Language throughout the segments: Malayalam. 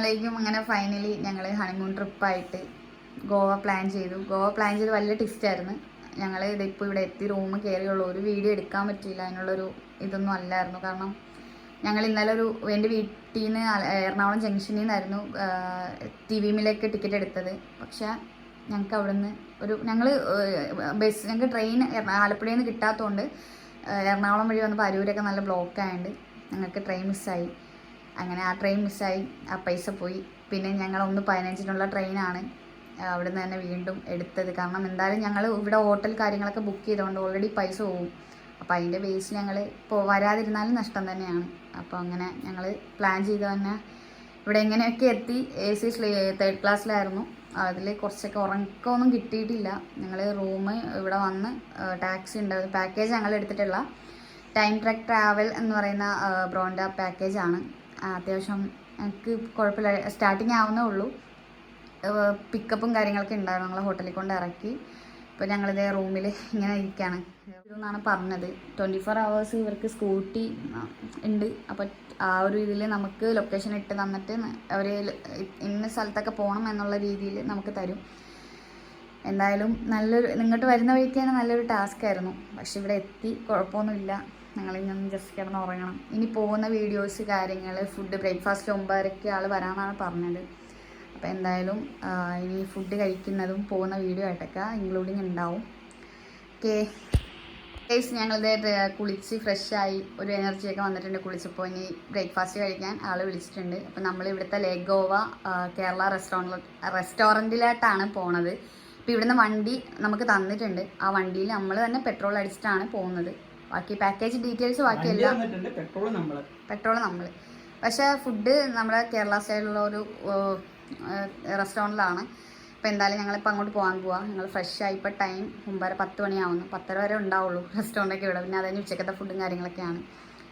അപ്പോഴേക്കും അങ്ങനെ ഫൈനലി ഞങ്ങൾ ഹണിമൂൺ ട്രിപ്പായിട്ട് ഗോവ പ്ലാൻ ചെയ്തു. വലിയ ട്വിസ്റ്റായിരുന്നു. ഞങ്ങൾ ഇതിപ്പോൾ ഇവിടെ എത്തി റൂം കയറിയുള്ളൂ. ഒരു വീഡിയോ എടുക്കാൻ പറ്റിയില്ല, അതിനുള്ളൊരു ഇതൊന്നും അല്ലായിരുന്നു. കാരണം ഞങ്ങൾ ഇന്നലെ എൻ്റെ വീട്ടിൽ നിന്ന് എറണാകുളം ജംഗ്ഷനിൽ നിന്നായിരുന്നു TVMലേക്ക് ടിക്കറ്റ് എടുത്തത്. പക്ഷേ ഞങ്ങൾക്ക് അവിടെ നിന്ന് ഞങ്ങൾക്ക് ട്രെയിൻ ആലപ്പുഴയിൽ നിന്ന് കിട്ടാത്തതുകൊണ്ട് എറണാകുളം വഴി വന്നപ്പോൾ അരൂരൊക്കെ നല്ല ബ്ലോക്കായതുകൊണ്ട് ഞങ്ങൾക്ക് ട്രെയിൻ മിസ്സായി. അങ്ങനെ ആ ട്രെയിൻ മിസ്സായി, ആ പൈസ പോയി. പിന്നെ ഞങ്ങൾ 1:15-നുള്ള ട്രെയിനാണ് അവിടെ നിന്ന് തന്നെ വീണ്ടും എടുത്തത്. കാരണം എന്തായാലും ഞങ്ങൾ ഇവിടെ ഹോട്ടൽ കാര്യങ്ങളൊക്കെ ബുക്ക് ചെയ്തുകൊണ്ട് ഓൾറെഡി പൈസ പോകും. അപ്പോൾ അതിൻ്റെ ബേസിൽ ഞങ്ങൾ വരാതിരുന്നാലും നഷ്ടം തന്നെയാണ്. അപ്പോൾ അങ്ങനെ ഞങ്ങൾ പ്ലാൻ ചെയ്ത് തന്നെ ഇവിടെ എങ്ങനെയൊക്കെ എത്തി. AC 3rd ക്ലാസ്സിലായിരുന്നു. അതിൽ കുറച്ചൊക്കെ ഉറക്കമൊന്നും കിട്ടിയിട്ടില്ല. ഞങ്ങൾ റൂം ഇവിടെ വന്ന് ടാക്സി ഉണ്ടായിരുന്നു. പാക്കേജ് ഞങ്ങൾ എടുത്തിട്ടുള്ള ടൈം ട്രാക്ക് ട്രാവൽ എന്ന് പറയുന്ന ബ്രോണ്ട പാക്കേജാണ്. അത്യാവശ്യം ഞങ്ങൾക്ക് കുഴപ്പമില്ല. സ്റ്റാർട്ടിങ് ആവുന്നേ ഉള്ളൂ. പിക്കപ്പും കാര്യങ്ങളൊക്കെ ഉണ്ടായിരുന്നു. ഞങ്ങൾ ഹോട്ടലിൽ കൊണ്ട് ഇറക്കി. ഇപ്പോൾ ഞങ്ങളിതേ റൂമിൽ ഇങ്ങനെ ഇരിക്കുകയാണ് എന്നാണ് പറഞ്ഞത്. 24 hours ഇവർക്ക് സ്കൂട്ടി ഉണ്ട്. അപ്പോൾ ആ ഒരു ഇതിൽ നമുക്ക് ലൊക്കേഷൻ ഇട്ട് തന്നിട്ട് അവർ ഇന്ന സ്ഥലത്തൊക്കെ പോകണം എന്നുള്ള രീതിയിൽ നമുക്ക് തരും. എന്തായാലും ഇങ്ങോട്ട് വരുന്ന വഴിക്കാണ് നല്ലൊരു ടാസ്ക് ആയിരുന്നു. പക്ഷെ ഇവിടെ എത്തി കുഴപ്പമൊന്നുമില്ല. ഞങ്ങളിങ്ങനെ ജസ്റ്റ് കിടന്ന് ഉറങ്ങണം. ഇനി പോകുന്ന വീഡിയോസ് കാര്യങ്ങൾ ഫുഡ് ബ്രേക്ക്ഫാസ്റ്റ് 9:30 ആൾ വരാമെന്നാണ് പറഞ്ഞത്. അപ്പോൾ എന്തായാലും ഇനി ഫുഡ് കഴിക്കുന്നതും പോകുന്ന വീഡിയോ ആയിട്ടൊക്കെ ഇൻക്ലൂഡിങ് ഉണ്ടാവും. ഓക്കെ ഗൈസ്, ഞങ്ങളിതേ കുളിച്ച് ഫ്രഷായി ഒരു എനർജിയൊക്കെ വന്നിട്ടുണ്ട് കുളിച്ചപ്പോൾ. ഇനി ബ്രേക്ക്ഫാസ്റ്റ് കഴിക്കാൻ ആൾ വിളിച്ചിട്ടുണ്ട്. അപ്പോൾ നമ്മൾ ഇവിടുത്തെ ലേക്ക് ഗോവ കേരള റെസ്റ്റോറൻറ്റിലായിട്ടാണ് പോണത്. അപ്പോൾ ഇവിടുന്ന് വണ്ടി നമുക്ക് തന്നിട്ടുണ്ട്. ആ വണ്ടിയിൽ നമ്മൾ തന്നെ പെട്രോൾ അടിച്ചിട്ടാണ് പോകുന്നത്. ബാക്കി പാക്കേജ് ഡീറ്റെയിൽസ് ബാക്കിയെല്ലാം പെട്രോൾ നമ്മൾ. പക്ഷേ ഫുഡ് നമ്മുടെ കേരള സ്റ്റൈലുള്ള ഒരു റെസ്റ്റോറൻറ്റിലാണ്. അപ്പോൾ എന്തായാലും ഞങ്ങളിപ്പോൾ അങ്ങോട്ട് പോകാം. ഞങ്ങൾ ഫ്രഷായി. ഇപ്പോൾ ടൈം 9:10 മണിയാവുന്നു. 10:30 വരെ ഉണ്ടാവുള്ളൂ റെസ്റ്റോറൻറ്റൊക്കെ ഇവിടെ. പിന്നെ അതിന് ഉച്ചക്കത്തെ ഫുഡും കാര്യങ്ങളൊക്കെയാണ്.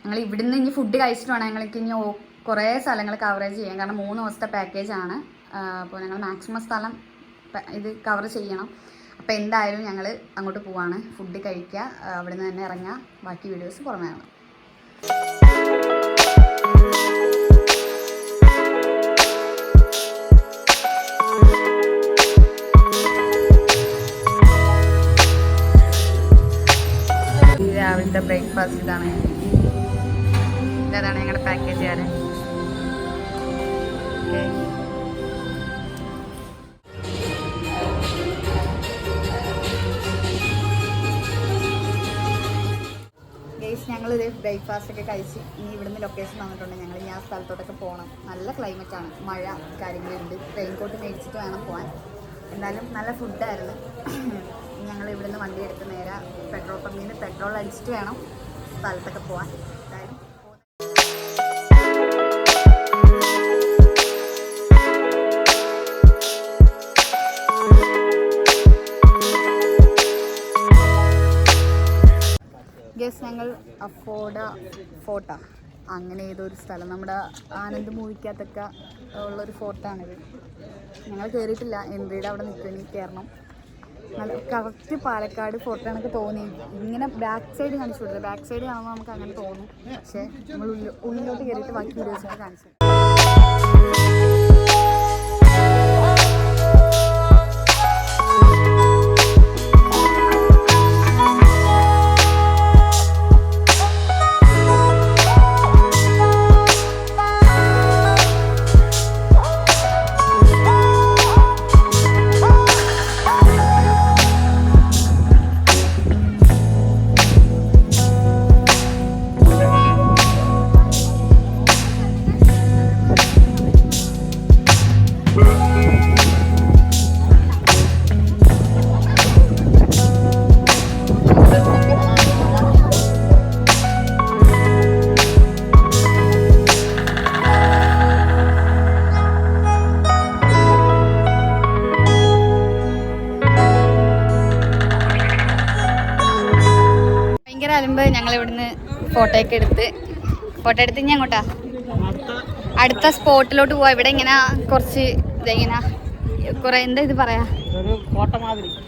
ഞങ്ങൾ ഇവിടുന്ന് ഇനി ഫുഡ് കഴിച്ചിട്ട് വേണം ഞങ്ങൾക്ക് ഇനി കുറേ സ്ഥലങ്ങൾ കവറേജ് ചെയ്യാം. കാരണം 3 ദിവസത്തെ പാക്കേജാണ്. അപ്പോൾ ഞങ്ങൾ മാക്സിമം സ്ഥലം ഇത് കവർ ചെയ്യണം. അപ്പോൾ എന്തായാലും ഞങ്ങൾ അങ്ങോട്ട് പോവാണ്. ഫുഡ് കഴിക്കുക, അവിടെ നിന്ന് തന്നെ ഇറങ്ങുക. ബാക്കി വീഡിയോസ് പുറമേ കാണാം. രാവിലത്തെ ബ്രേക്ക്ഫാസ്റ്റ് ഇതാണ് ഞങ്ങളുടെ പാക്കേജ്. ഓക്കെ, ഞങ്ങളിത് ബ്രേക്ക്ഫാസ്റ്റൊക്കെ കഴിച്ച് ഇനി ഇവിടുന്ന് ലൊക്കേഷൻ വന്നിട്ടുണ്ട്. ഞങ്ങൾ ഇനി ആ സ്ഥലത്തോട്ടൊക്കെ പോകണം. നല്ല ക്ലൈമറ്റാണ്, മഴ കാര്യങ്ങളുണ്ട്. റെയിൻകോട്ട് മേടിച്ചിട്ട് വേണം പോകാൻ. എന്നാലും നല്ല ഫുഡായിരുന്നു. ഞങ്ങൾ ഇവിടുന്ന് വണ്ടി എടുത്ത് നേരെ പെട്രോൾ പമ്പിൽ നിന്ന് പെട്രോൾ അടിച്ചിട്ട് വേണം സ്ഥലത്തൊക്കെ പോകാൻ. എന്തായാലും ഞങ്ങൾ ഫോർട്ട അങ്ങനെ ഏതൊരു സ്ഥലം നമ്മുടെ ആനന്ദ് മൂവിക്കകത്തൊക്കെ ഉള്ളൊരു ഫോർട്ടാണിത്. ഞങ്ങൾ കയറിയിട്ടില്ല. എൻട്രിയുടെ അവിടെ നിൽക്കുകയും കയറണം. നല്ല കറക്റ്റ് പാലക്കാട് ഫോർട്ടാണൊക്കെ തോന്നി. ഇങ്ങനെ ബാക്ക് സൈഡ് കാണിച്ചു കൊടുത്തത്. ബാക്ക് സൈഡ് കാണുമ്പോൾ നമുക്ക് അങ്ങനെ തോന്നും. പക്ഷേ നമ്മൾ ഉള്ളിലോട്ട് കയറിയിട്ട് ബാക്കി വീഡിയോസൊക്കെ കാണിച്ചു. ഞങ്ങൾ ഇവിടുന്ന് ഫോട്ടോ എടുത്ത് ഇനി അങ്ങോട്ടാ അടുത്ത സ്പോട്ടിലോട്ട് പോവാ. ഇവിടെ ഇങ്ങനെ കുറച്ച് ഇതെങ്ങനെ കുറെ എന്താ ഇത് പറയാ,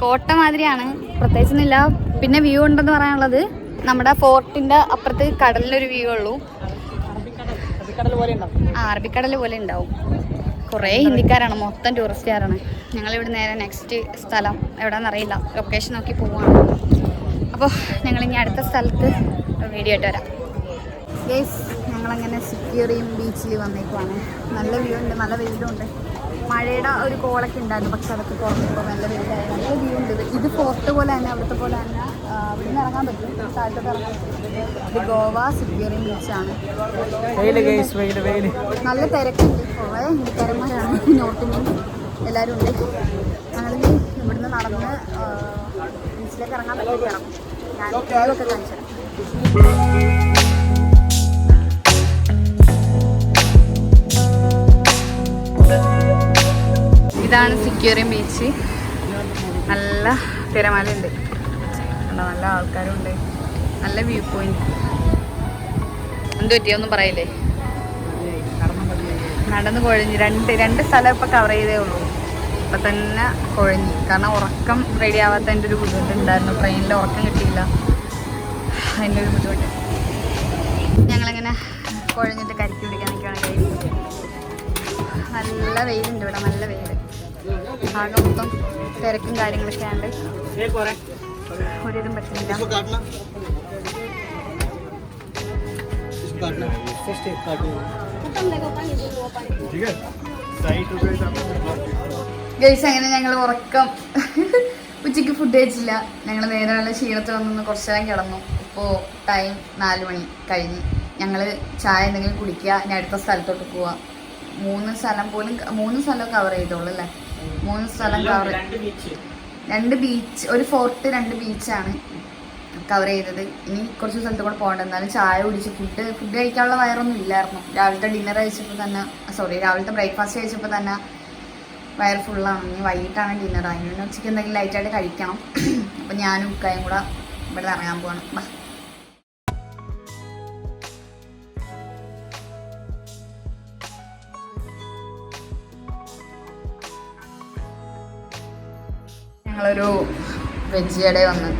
കോട്ട മാതിരിയാണ്, പ്രത്യേകിച്ചൊന്നുമില്ല. പിന്നെ വ്യൂ ഉണ്ടെന്ന് പറയാനുള്ളത് നമ്മുടെ ഫോർട്ടിന്റെ അപ്പുറത്ത് കടലിലൊരു വ്യൂ ഉള്ളൂ. അറബിക്കടൽ പോലെ ഉണ്ടാവും. കുറേ ഹിന്ദിക്കാരാണ്, മൊത്തം ടൂറിസ്റ്റുകാരാണ്. ഞങ്ങളിവിടെ നേരെ നെക്സ്റ്റ് സ്ഥലം എവിടെയാണെന്നറിയില്ല, ലൊക്കേഷൻ നോക്കി പോവുകയാണ്. അപ്പോൾ ഞങ്ങളിനി അടുത്ത സ്ഥലത്ത് വീഡിയോ ആയിട്ട് വരാം. ഗൈസ്, ഞങ്ങളങ്ങനെ സിക്കിറിയും ബീച്ചിൽ വന്നേക്കുവാണ്. നല്ല വ്യൂ ഉണ്ട്, നല്ല വെയിലുണ്ട്. മഴയുടെ ഒരു കോളൊക്കെ ഉണ്ടായിരുന്നു, പക്ഷെ അതൊക്കെ കുറഞ്ഞപ്പോൾ നല്ല വെയിലായി, നല്ല വ്യൂ ഉണ്ട്. ഇത് ഫോർട്ട് പോലെ തന്നെ, അവിടുത്തെ പോലെ തന്നെ അവിടെ നിന്ന് ഇറങ്ങാൻ പറ്റും, താഴത്തോട്ട് ഇറങ്ങാൻ പറ്റും. ഇത് ഗോവ സിക്കിറിയും ബീച്ചാണ്. നല്ല തിരക്കുണ്ട്, കുറേ ഹിന്ദിക്കാരന്മാരാണ്, നോർത്ത് ഇന്ത്യൻ എല്ലാവരും ഉണ്ട്. ഞങ്ങളിനി ഇവിടുന്ന് നടന്ന് ബീച്ചിലേക്ക് ഇറങ്ങാൻ പറ്റി ഇറങ്ങും. ഞാൻ ഒക്കെ കാണിച്ചു തരാം. ഇതാണ് സിക്കിറിയും ബീച്ച്. നല്ല തിരമാലയുണ്ട്, നല്ല ആൾക്കാരുണ്ട്, നല്ല വ്യൂ പോയിന്റ്. എന്ത് പറ്റിയൊന്നും പറയില്ലേ, നടന്ന് കുഴഞ്ഞു. രണ്ട് സ്ഥലം ഇപ്പം കവർ ചെയ്തേ ഉള്ളൂ. ഇപ്പം തന്നെ കുഴഞ്ഞു, കാരണം ഉറക്കം റെഡി ആവാത്തതിൻ്റെ ഒരു ബുദ്ധിമുട്ടുണ്ടായിരുന്നു. ട്രെയിനിൽ ഉറക്കം കിട്ടിയില്ല, അതിൻ്റെ ഒരു ബുദ്ധിമുട്ട്. ഞങ്ങളങ്ങനെ കുഴഞ്ഞിട്ട് കരിക്ക് പിടിക്കാൻ നിൽക്കുകയാണ്. കഴിയും, നല്ല വെയിലുണ്ട് ഇവിടെ, നല്ല വെയിൽ. ആകെ മൊത്തം തിരക്കും കാര്യങ്ങളൊക്കെ ഉണ്ട്, ഒരിതും പറ്റുന്നില്ല. ഗൈസ്, അങ്ങനെ ഞങ്ങൾ ഉറക്കം ഉച്ചയ്ക്ക് ഫുഡ് കഴിച്ചില്ല. ഞങ്ങൾ നേരെയുള്ള ക്ഷീണത്തിൽ വന്നൊന്ന് കുറച്ച് നേരം കിടന്നു. ഇപ്പോൾ ടൈം 4 മണി കഴിഞ്ഞ്. ഞങ്ങൾ ചായ എന്തെങ്കിലും കുടിക്കുക, ഇനി അടുത്ത സ്ഥലത്തോട്ട് പോവുക. 3 സ്ഥലം കവർ ചെയ്തോളൂ അല്ലേ? 3 സ്ഥലം കവർ, 2 ബീച്ച്, ഒരു ഫോർട്ട്, 2 ബീച്ചാണ് കവർ ചെയ്തത്. ഇനി കുറച്ച് സ്ഥലത്ത് കൂടെ പോകണ്ട. എന്നാലും ചായ കുടിച്ച് ഫുഡ് കഴിക്കാനുള്ള വയറൊന്നും ഇല്ലായിരുന്നു. രാവിലത്തെ ഡിന്നർ കഴിച്ചപ്പോൾ തന്നെ, രാവിലത്തെ ബ്രേക്ക്ഫാസ്റ്റ് കഴിച്ചപ്പോൾ തന്നെ വയർ ഫുള്ളാണ്. ഇനി വൈകിട്ടാണ് ഡിന്നർ. അതിന് ഉച്ചയ്ക്ക് എന്തെങ്കിലും ലൈറ്റായിട്ട് കഴിക്കണം. അപ്പം ഞാനും ഉക്കായും കൂടെ ഇവിടെ ഇറങ്ങാൻ പോവാണ്. ഞങ്ങളൊരു വെജ് കട വന്ന്,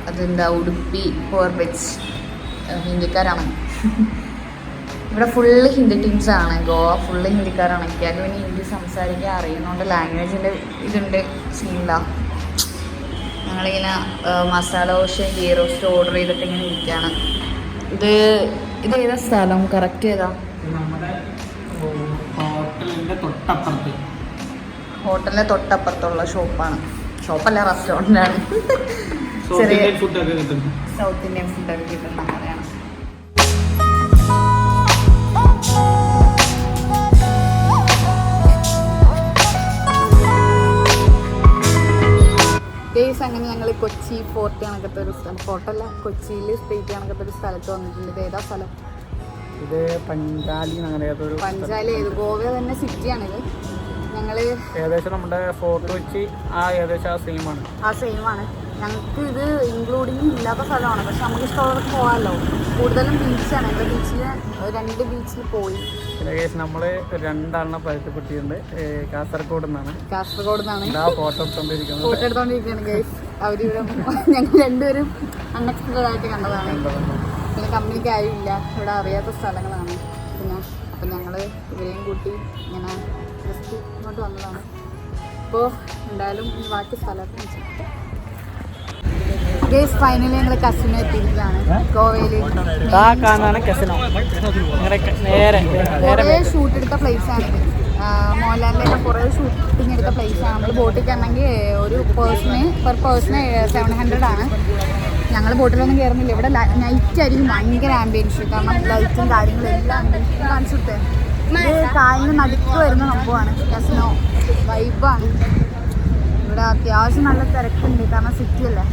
അതെന്താ ഉടുപ്പി ഫോർ വെജ്, ഹിന്ദിക്കാരാണ് ഇവിടെ. ഫുള്ള് ഹിന്ദി ടീംസാണ്, ഗോവ ഫുള്ള് ഹിന്ദിക്കാരാണ്. എനിക്കാലും പിന്നെ ഹിന്ദി സംസാരിക്കാൻ അറിയുന്നതുകൊണ്ട് ലാംഗ്വേജിൻ്റെ ഇതുണ്ട്, സീനില്ല. ഞങ്ങളിങ്ങനെ masala dosa ghee roast order ചെയ്തിട്ട് ഇങ്ങനെ ഇരിക്കുകയാണ്. ഇത് ഏതാ സ്ഥലം, കറക്റ്റ് ഏതാ? ഹോട്ടലിൻ്റെ തൊട്ടപ്പുറത്തുള്ള ഷോപ്പാണ്. ഷോപ്പല്ല, റെസ്റ്റോറൻ്റാണ്. ചെറിയ സൗത്ത് ഇന്ത്യൻ ഫുഡൊക്കെ കിട്ടുന്ന അങ്ങനെയാണ്. ഗൈസ്, അങ്ങനെ ഞങ്ങൾ കൊച്ചി ഫോർട്ട് കണക്കത്തെ ഒരു സ്ഥലം, ഫോർട്ടല്ല കൊച്ചിയിൽ സ്ട്രീറ്റ് കണക്കത്തെ ഒരു സ്ഥലത്ത് വന്നിട്ടുണ്ട്. ഇത് ഏതാ സ്ഥലം? ഇത് പഞ്ചാലി. ഏത് ഗോവ തന്നെ സിറ്റിയാണിത്. ഞങ്ങൾ ഏകദേശം നമ്മുടെ ഫോർട്ട് കൊച്ചി ഏകദേശം ആ സെയിമാണ്. ഞങ്ങൾക്ക് ഇത് ഇൻക്ലൂഡിങ് ഇല്ലാത്ത സ്ഥലമാണ്, പക്ഷെ നമുക്ക് ഇഷ്ടമുള്ളവർക്ക് പോകാമല്ലോ. കൂടുതലും ബീച്ചാണ്. ഞങ്ങൾ 2 ബീച്ചിൽ പോയി. നമ്മൾ 2 ആളിനെ പരിചയപ്പെട്ടിട്ടുണ്ട്. കാസർഗോഡ് നിന്നാണ് ഫോട്ടോ എടുത്തോണ്ടിരിക്കുകയാണ് ഗൈസ്. അവരിവിടെ ഞങ്ങൾ 2 പേരും അൺഎക്സ്പെക്റ്റഡ് ആയിട്ട് കണ്ടതാണ്. പിന്നെ കമ്പനിക്ക് ആരുമില്ല, ഇവിടെ അറിയാത്ത സ്ഥലങ്ങളാണ്. അപ്പം ഞങ്ങൾ ഇവരെയും കൂട്ടി ഇങ്ങനെ ജസ്റ്റ് ഇങ്ങോട്ട് വന്നതാണ്. ഇപ്പോൾ എന്തായാലും ബാക്കി സ്ഥലത്ത് ഗൈസ്, ഫൈനലി ഞങ്ങൾ കസിനോ എത്തിയിരിക്കുകയാണ്. ഗോവയിൽ കുറേ ഷൂട്ട് എടുത്ത പ്ലേസാണിത്. മോഹൻലാലിൻ്റെ കുറേ ഷൂട്ടിങ് എടുത്ത പ്ലേസാണ്. നമ്മൾ ബോട്ടിൽ കയറണമെങ്കിൽ ഒരു പെർ പേഴ്സണ് 700 ആണ്. ഞങ്ങൾ ബോട്ടിലൊന്നും കയറുന്നില്ല. ഇവിടെ നൈറ്റ് ആയിരിക്കും ഭയങ്കര ആംബിയൻസ്, കാരണം ലൈറ്റും കാര്യങ്ങളും എല്ലാം കാണിച്ചു കൊടുത്തേ. ഇത് കായലിന് നടുക്ക് വരുന്ന സംഭവമാണ്. കസിനോ വൈബാണ്. ഇവിടെ അത്യാവശ്യം നല്ല തിരക്കുണ്ട്, കാരണം സിറ്റി അല്ലേ,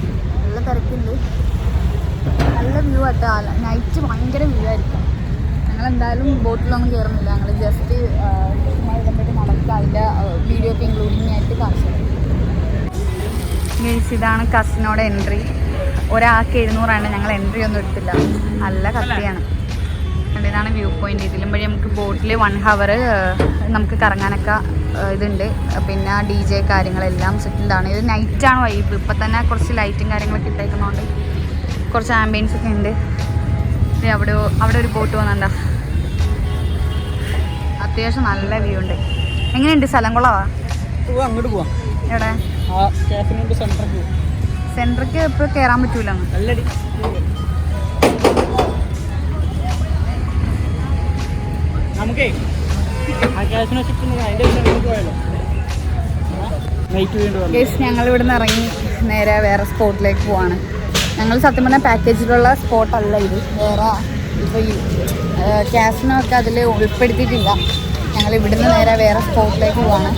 നല്ല തിരക്കുണ്ട്. നല്ല വ്യൂ ആട്ടോ, നൈറ്റ് ഭയങ്കര വ്യൂ ആയിരിക്കും. ഞങ്ങളെന്തായാലും ബോട്ടിലൊന്നും കയറുന്നില്ല. ഞങ്ങൾ ജസ്റ്റ് ഇതുമായിട്ട് നടക്കുക, അതിൻ്റെ വീഡിയോ ഒക്കെ ഇൻക്ലൂഡിങ് ആയിട്ട് കാണിച്ചു. മീൻസ് ഇതാണ് കസിനോടെ എൻട്രി. ഒരാൾക്ക് 700 ഞങ്ങൾ എൻട്രി ഒന്നും എടുത്തില്ല, നല്ല കത്തിയാണ്. ഇതാണ് വ്യൂ പോയിന്റ്. ഇതിലും വഴി നമുക്ക് ബോട്ടിൽ 1 hour നമുക്ക് കറങ്ങാനൊക്കെ ഇതുണ്ട്. പിന്നെ DJ കാര്യങ്ങളെല്ലാം സെറ്റിൽഡാണ്. ഇത് നൈറ്റാണ് വൈബ്. ഇപ്പം തന്നെ കുറച്ച് ലൈറ്റും കാര്യങ്ങളൊക്കെ ഇട്ടേക്കുന്നതുകൊണ്ട് കുറച്ച് ആംബിയൻസ് ഒക്കെ ഉണ്ട്. അവിടെ ഒരു ബോട്ട് വന്നിട്ടുണ്ടോ, അത്യാവശ്യം നല്ല വ്യൂ ഉണ്ട്. എങ്ങനെയുണ്ട് സ്ഥലം കൊള്ളാവാ? അങ്ങോട്ട് പോവാം. എവിടെ? ആ കാഫിനുണ്ട് സെൻട്രൽ. സെൻട്രക്ക് ഇപ്പോൾ കയറാൻ പറ്റൂല. നല്ലടി. നമുക്കേ ആ കാഫിനെ ചുറ്റുന്നത് അതിൻ്റെ സെൻട്രൽ പോയാലോ? ഞങ്ങൾ ഇവിടുന്ന് ഇറങ്ങി നേരെ വേറെ സ്പോട്ടിലേക്ക് പോവാണ്. ഞങ്ങൾ സത്യം പറഞ്ഞാൽ പാക്കേജിലുള്ള സ്പോട്ടല്ല ഇത്. വേറെ ഇപ്പോൾ ഈ കാസിനൊക്കെ അതിൽ ഉൾപ്പെടുത്തിയിട്ടില്ല. ഞങ്ങൾ ഇവിടുന്ന് നേരെ വേറെ സ്പോട്ടിലേക്ക് പോവാണ്.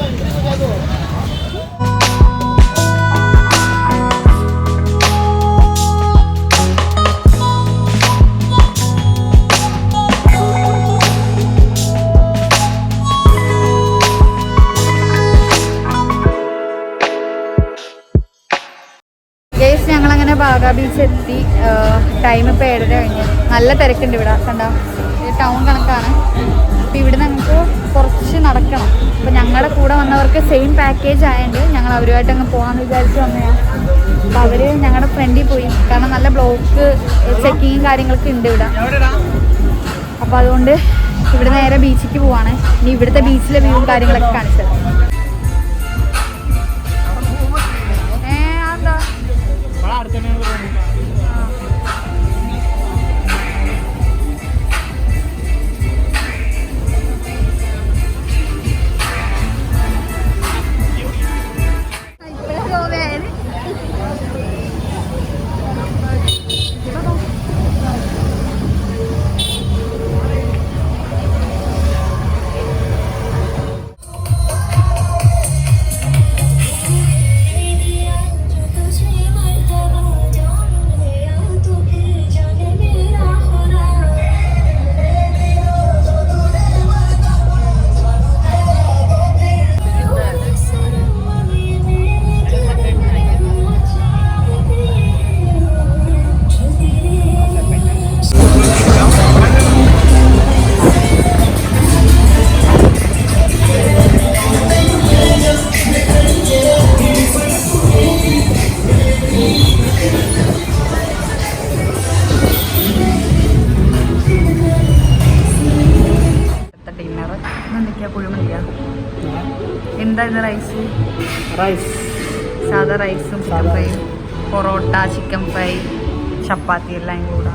ഞങ്ങളങ്ങനെ ബാഗ ബീച്ച് എത്തി. ടൈം ഇപ്പോൾ 7:30 കഴിഞ്ഞ്. നല്ല തിരക്കുണ്ട് ഇവിടെ. കണ്ട ടൗൺ കണക്കാണ്. അപ്പോൾ ഇവിടെ ഞങ്ങൾക്ക് കുറച്ച് നടക്കണം. അപ്പോൾ ഞങ്ങളുടെ കൂടെ വന്നവർക്ക് സെയിം പാക്കേജ് ആയതുകൊണ്ട് ഞങ്ങൾ അവരുമായിട്ട് അങ്ങ് പോകാമെന്ന് വിചാരിച്ച് വന്നതാണ്. അപ്പോൾ അവർ ഞങ്ങളുടെ ഫ്രണ്ടിൽ പോയി. കാരണം നല്ല ബ്ലോക്ക് ചെക്കിങ്ങും കാര്യങ്ങളൊക്കെ ഉണ്ട് ഇവിടെ. അപ്പോൾ അതുകൊണ്ട് ഇവിടെ നേരെ ബീച്ചിലേക്ക് പോവാണ്. ഇനി ഇവിടുത്തെ ബീച്ചിലെ വ്യൂവും കാര്യങ്ങളൊക്കെ കാണിച്ചത്. എന്താ ഇത്? റൈസ്, സാധാ റൈസും ചിക്കൻ ഫ്രൈയും, പൊറോട്ട, ചിക്കൻ ഫ്രൈ, ചപ്പാത്തി എല്ലാം കൂടെ.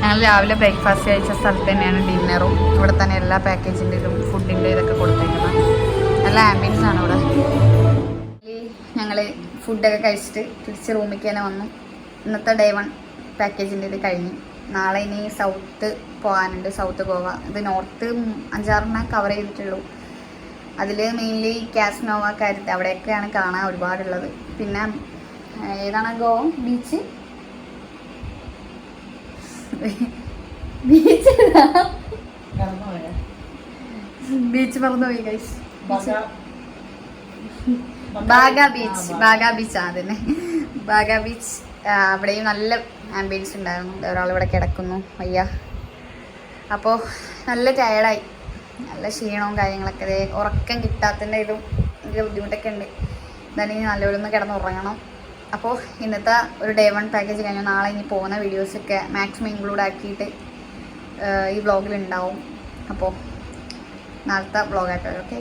ഞങ്ങൾ രാവിലെ ബ്രേക്ക്ഫാസ്റ്റ് കഴിച്ച സ്ഥലത്ത് തന്നെയാണ് ഡിന്നറും. ഇവിടെ തന്നെ എല്ലാ പാക്കേജിൻ്റെ ഇതും ഫുഡിൻ്റെ ഇതൊക്കെ കൊടുത്തേക്കുന്നത്. നല്ല ആംബിയൻസ് ആണ് ഇവിടെ. ഞങ്ങൾ ഫുഡൊക്കെ കഴിച്ചിട്ട് തിരിച്ച് റൂമിലേക്ക് തന്നെ വന്നു. ഇന്നത്തെ ഡേ 1 പാക്കേജിൻ്റെ ഇത് കഴിഞ്ഞു. നാളെ ഇനി സൗത്ത് പോകാനുണ്ട്. സൗത്ത് ഗോവ. ഇത് നോർത്ത് 5-6 കവർ ചെയ്തിട്ടുള്ളൂ. അതിൽ മെയിൻലി കാസ്നോവ, കാര്യത്ത് അവിടെയൊക്കെയാണ് കാണാൻ ഒരുപാടുള്ളത്. പിന്നെ ഏതാണ് ഗോവ ബീച്ച്? ബീച്ച് മറന്നുപോയി ഗൈസ്. ബാഗ ബീച്ച് അതന്നെ. ബാഗ ബീച്ച്. അവിടെയും നല്ല ആംബിയൻസ് ഉണ്ടായിരുന്നു. ഒരാളിവിടെ കിടക്കുന്നു വയ്യ. അപ്പോൾ നല്ല ടയർഡായി. നല്ല ക്ഷീണവും കാര്യങ്ങളൊക്കെ. ഉറക്കം കിട്ടാത്തതിൻ്റെ ഇതും ഇതിൻ്റെ ബുദ്ധിമുട്ടൊക്കെ ഉണ്ട്. എന്തായാലും നല്ലപോലെ ഒന്ന് കിടന്ന് ഉറങ്ങണം. അപ്പോൾ ഇന്നത്തെ ഒരു ഡേ 1 പാക്കേജ് കഴിഞ്ഞു. നാളെ ഇനി പോകുന്ന വീഡിയോസൊക്കെ മാക്സിമം ഇൻക്ലൂഡ് ആക്കിയിട്ട് ഈ വ്ളോഗിലുണ്ടാവും. അപ്പോൾ നാളത്തെ വ്ളോഗായിട്ട്. ഓക്കെ.